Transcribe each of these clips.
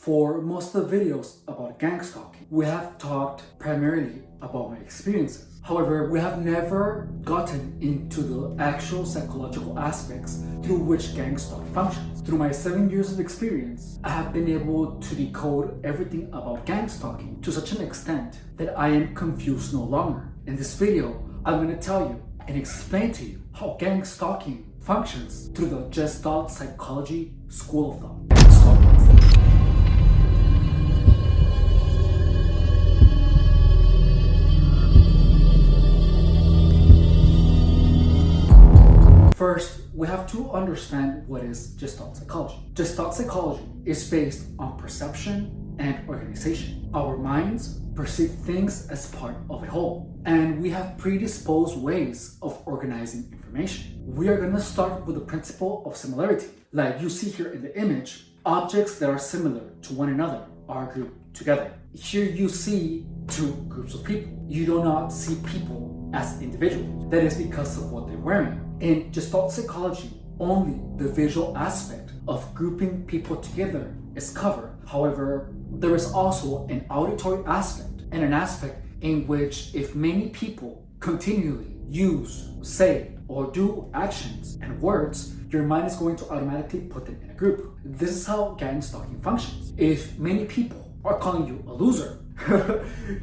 For most of the videos about gang stalking, we have talked primarily about my experiences. However, we have never gotten into the actual psychological aspects through which gang stalking functions. Through my 7 years of experience, I have been able to decode everything about gang stalking to such an extent that I am confused no longer. In this video, I'm going to tell you and explain to you how gang stalking functions through the Gestalt psychology school of thought. First, we have to understand what is Gestalt psychology. Gestalt psychology is based on perception and organization. Our minds perceive things as part of a whole, and we have predisposed ways of organizing information. We are going to start with the principle of similarity. Like you see here in the image, objects that are similar to one another are grouped together. Here you see two groups of people. You do not see people as individuals. That is because of what they're wearing. In Gestalt psychology, only the visual aspect of grouping people together is covered. However, there is also an auditory aspect and an aspect in which if many people continually use, say, or do actions and words, your mind is going to automatically put them in a group. This is how gang stalking functions. If many people are calling you a loser,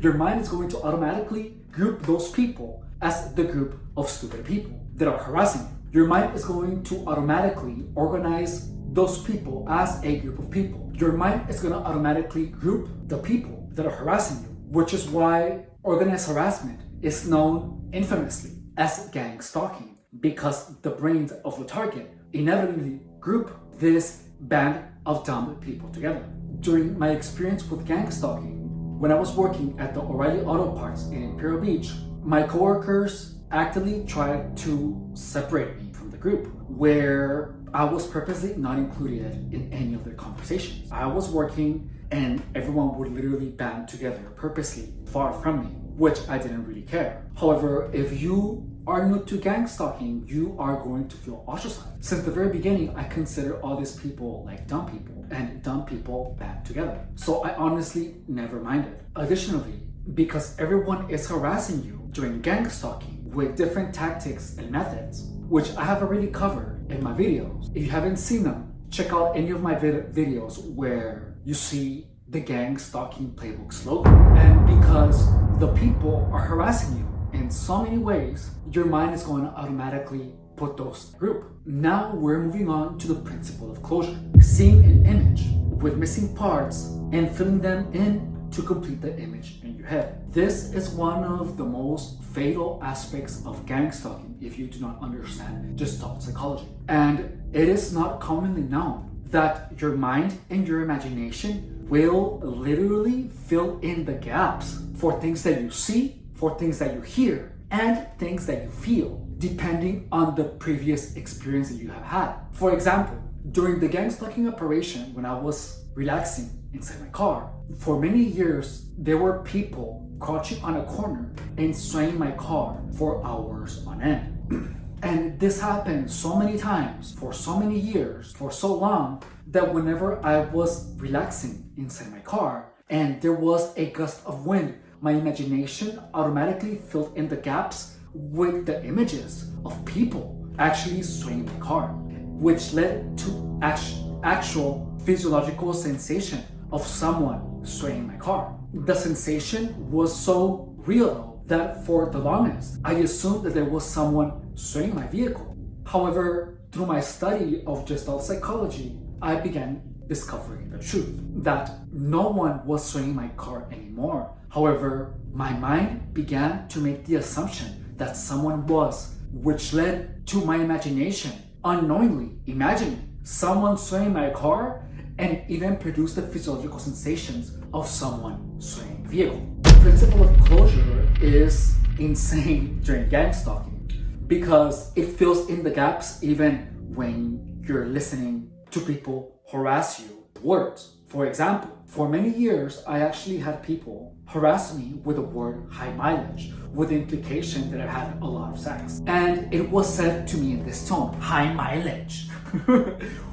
your mind is going to automatically group those people as the group of stupid people that are harassing you. Your mind is going to automatically organize those people as a group of people. Your mind is going to automatically group the people that are harassing you, which is why organized harassment is known infamously as gang stalking, because the brains of the target inevitably group this band of dumb people together. During my experience with gang stalking, when I was working at the O'Reilly Auto Parts in Imperial Beach, my coworkers actively tried to separate me from the group, where I was purposely not included in any of their conversations. I was working and everyone would literally band together purposely far from me, which I didn't really care. However, if you are new to gang stalking, you are going to feel ostracized. Since the very beginning, I consider all these people like dumb people, and dumb people band together. So I honestly never minded. Additionally, because everyone is harassing you during gang stalking with different tactics and methods, which I have already covered in my videos. If you haven't seen them, check out any of my videos where you see the gang stalking playbook slogan. And because the people are harassing you in so many ways, your mind is going to automatically put those group. Now we're moving on to the principle of closure. Seeing an image with missing parts and filling them in to complete the image in your head. This is one of the most fatal aspects of gang stalking if you do not understand Gestalt psychology. And it is not commonly known that your mind and your imagination will literally fill in the gaps for things that you see, for things that you hear, and things that you feel, depending on the previous experience that you have had. For example, during the gang stalking operation, when I was relaxing inside my car, for many years, there were people crouching on a corner and swaying my car for hours on end. And this happened so many times, for so many years, for so long, that whenever I was relaxing inside my car and there was a gust of wind, my imagination automatically filled in the gaps with the images of people actually swaying my car, which led to actual physiological sensation of someone swaying my car. The sensation was so real that for the longest, I assumed that there was someone swaying my vehicle. However, through my study of Gestalt psychology, I began discovering the truth, that no one was swaying my car anymore. However, my mind began to make the assumption that someone was, which led to my imagination unknowingly imagining someone swaying my car, and even produce the physiological sensations of someone swaying the vehicle. The principle of closure is insane during gang stalking because it fills in the gaps even when you're listening to people harass you with words. For example, for many years, I actually had people harass me with the word high mileage, with the implication that I had a lot of sex. And it was said to me in this tone, high mileage,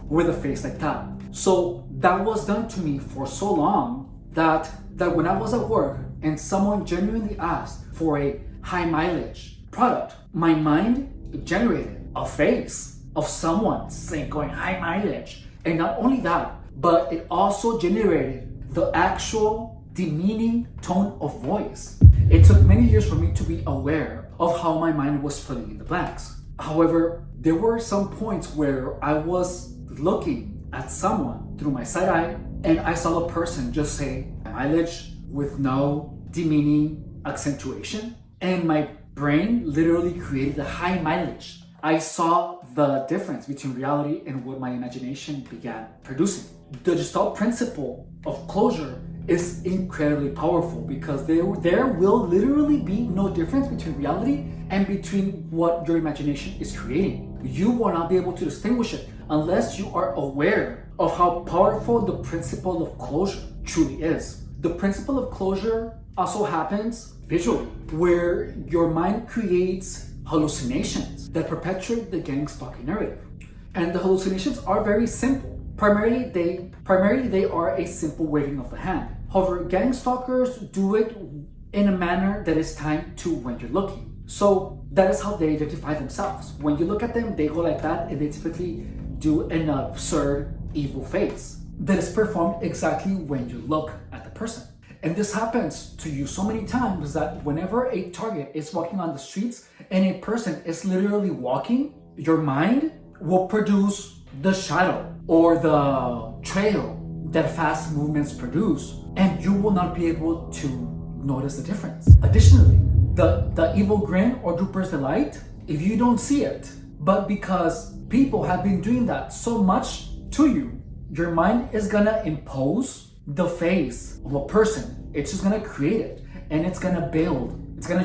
with a face like that. So that was done to me for so long that when I was at work and someone genuinely asked for a high mileage product, my mind generated a face of someone saying going high mileage. And not only that, but it also generated the actual demeaning tone of voice. It took many years for me to be aware of how my mind was filling in the blanks. However, there were some points where I was looking at someone through my side eye and I saw a person just say mileage with no demeaning accentuation, and my brain literally created a high mileage. I saw the difference between reality and what my imagination began producing. The Gestalt principle of closure is incredibly powerful because there will literally be no difference between reality and between what your imagination is creating. You will not be able to distinguish it unless you are aware of how powerful the principle of closure truly is. The principle of closure also happens visually, where your mind creates hallucinations that perpetuate the gang stalking narrative. And the hallucinations are very simple. Primarily they are a simple waving of the hand. However, gang stalkers do it in a manner that is timed to when you're looking. So that is how they identify themselves. When you look at them, they go like that, and they typically do an absurd, evil face that is performed exactly when you look at the person. And this happens to you so many times that whenever a target is walking on the streets and a person is literally walking, your mind will produce the shadow or the trail that fast movements produce, and you will not be able to notice the difference. Additionally, the evil grin or Drooper's delight, if you don't see it, but because people have been doing that so much to you, your mind is gonna impose the face of a person. It's just gonna create it, and it's gonna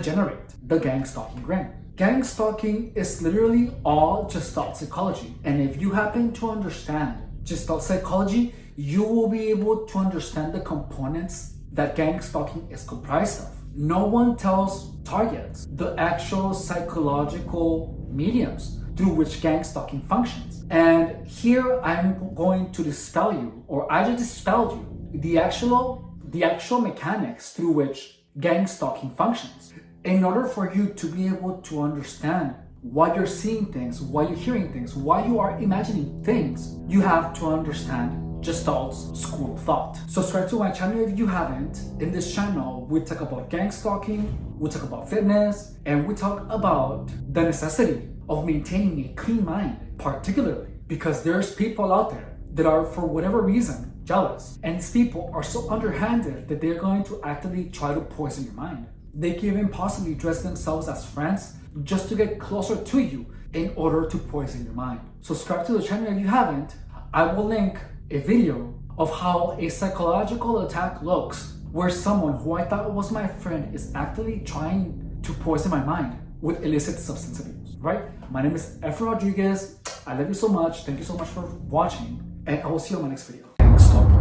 generate the gang stalking grin. Gang stalking is literally all Gestalt psychology. And if you happen to understand Gestalt psychology, you will be able to understand the components that gang stalking is comprised of. No one tells targets the actual psychological mediums through which gang stalking functions. And here I'm going to dispel you, or I just dispelled you, the actual mechanics through which gang stalking functions. In order for you to be able to understand why you're seeing things, why you're hearing things, why you are imagining things, you have to understand Gestalt's school of thought. Subscribe to my channel if you haven't. In this channel, we talk about gang stalking, we talk about fitness, and we talk about the necessity of maintaining a clean mind, particularly because there's people out there that are, for whatever reason, jealous. And these people are so underhanded that they're going to actively try to poison your mind. They can even possibly dress themselves as friends just to get closer to you in order to poison your mind. Subscribe to the channel if you haven't. I will link a video of how a psychological attack looks, where someone who I thought was my friend is actively trying to poison my mind with illicit substance abuse, right? My name is Efra Rodriguez. I love you so much. Thank you so much for watching, and I will see you on my next video. Thanks.